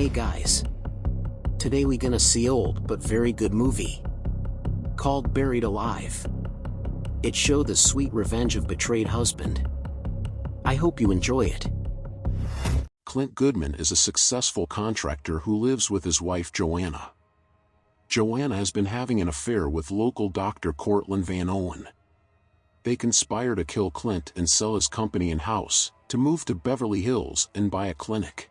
Hey guys. Today we gonna see old but very good movie called Buried Alive. It show the sweet revenge of betrayed husband. I hope you enjoy it. Clint Goodman is a successful contractor who lives with his wife Joanna. Joanna has been having an affair with local doctor Cortland Van Owen. They conspire to kill Clint and sell his company and house, to move to Beverly Hills and buy a clinic.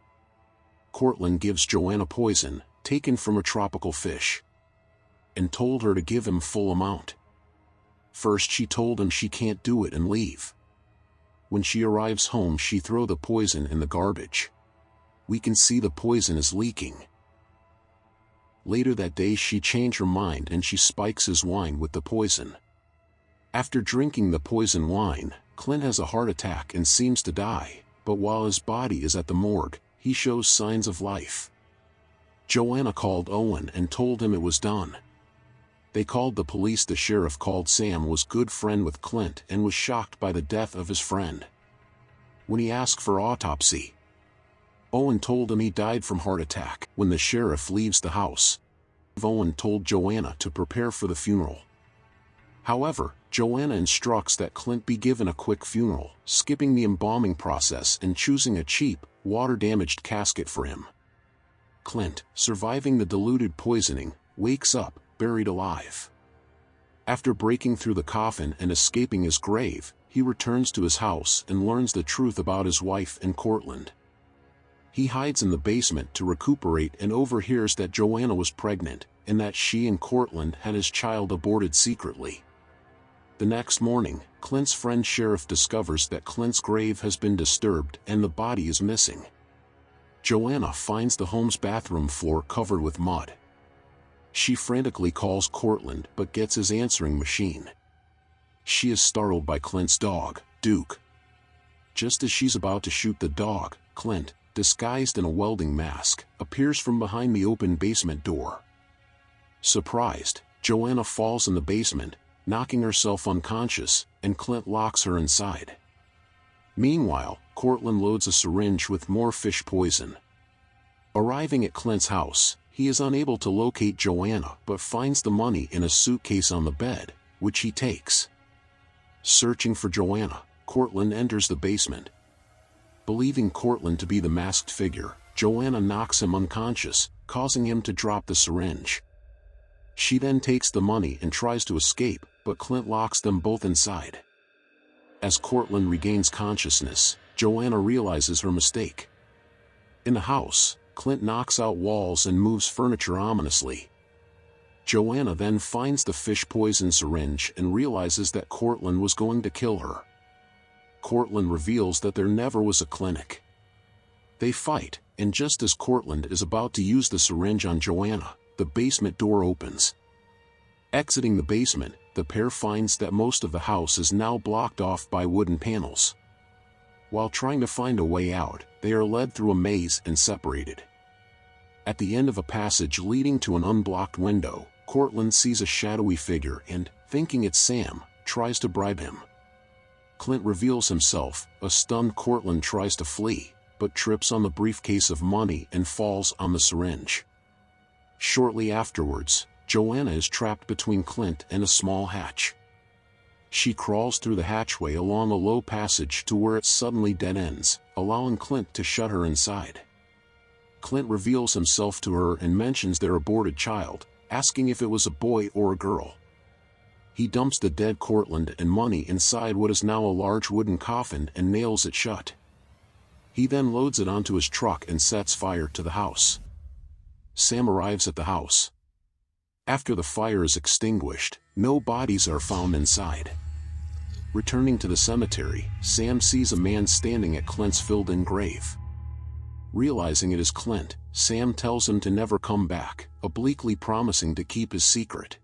Cortland gives Joanna poison, taken from a tropical fish, and told her to give him full amount. First she told him she can't do it and leave. When she arrives home she throw the poison in the garbage. We can see the poison is leaking. Later that day she changed her mind and she spikes his wine with the poison. After drinking the poison wine, Clint has a heart attack and seems to die, but while his body is at the morgue, he shows signs of life. Joanna called Owen and told him it was done. They called the police. The sheriff called Sam was good friend with Clint and was shocked by the death of his friend. When he asked for autopsy, Owen told him he died from heart attack. When the sheriff leaves the house, Owen told Joanna to prepare for the funeral. However, Joanna instructs that Clint be given a quick funeral, skipping the embalming process and choosing a cheap, water-damaged casket for him. Clint, surviving the diluted poisoning, wakes up, buried alive. After breaking through the coffin and escaping his grave, he returns to his house and learns the truth about his wife and Cortland. He hides in the basement to recuperate and overhears that Joanna was pregnant, and that she and Cortland had his child aborted secretly. The next morning, Clint's friend Sheriff discovers that Clint's grave has been disturbed and the body is missing. Joanna finds the home's bathroom floor covered with mud. She frantically calls Cortland but gets his answering machine. She is startled by Clint's dog, Duke. Just as she's about to shoot the dog, Clint, disguised in a welding mask, appears from behind the open basement door. Surprised, Joanna falls in the basement, knocking herself unconscious, and Clint locks her inside. Meanwhile, Cortland loads a syringe with more fish poison. Arriving at Clint's house, he is unable to locate Joanna but finds the money in a suitcase on the bed, which he takes. Searching for Joanna, Cortland enters the basement. Believing Cortland to be the masked figure, Joanna knocks him unconscious, causing him to drop the syringe. She then takes the money and tries to escape, but Clint locks them both inside. As Cortland regains consciousness, Joanna realizes her mistake. In the house, Clint knocks out walls and moves furniture ominously. Joanna then finds the fish poison syringe and realizes that Cortland was going to kill her. Cortland reveals that there never was a clinic. They fight, and just as Cortland is about to use the syringe on Joanna, the basement door opens. Exiting the basement, the pair finds that most of the house is now blocked off by wooden panels. While trying to find a way out, they are led through a maze and separated. At the end of a passage leading to an unblocked window, Cortland sees a shadowy figure and, thinking it's Sam, tries to bribe him. Clint reveals himself. A stunned Cortland tries to flee, but trips on the briefcase of money and falls on the syringe. Shortly afterwards, Joanna is trapped between Clint and a small hatch. She crawls through the hatchway along a low passage to where it suddenly dead ends, allowing Clint to shut her inside. Clint reveals himself to her and mentions their aborted child, asking if it was a boy or a girl. He dumps the dead Cortland and money inside what is now a large wooden coffin and nails it shut. He then loads it onto his truck and sets fire to the house. Sam arrives at the house. After the fire is extinguished, no bodies are found inside. Returning to the cemetery, Sam sees a man standing at Clint's filled-in grave. Realizing it is Clint, Sam tells him to never come back, obliquely promising to keep his secret.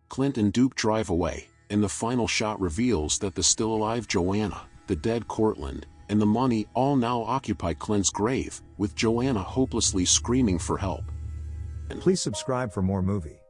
Clint and Duke drive away, and the final shot reveals that the still-alive Joanna, the dead Cortland, and the money all now occupy Clint's grave, with Joanna hopelessly screaming for help. Please subscribe for more movie.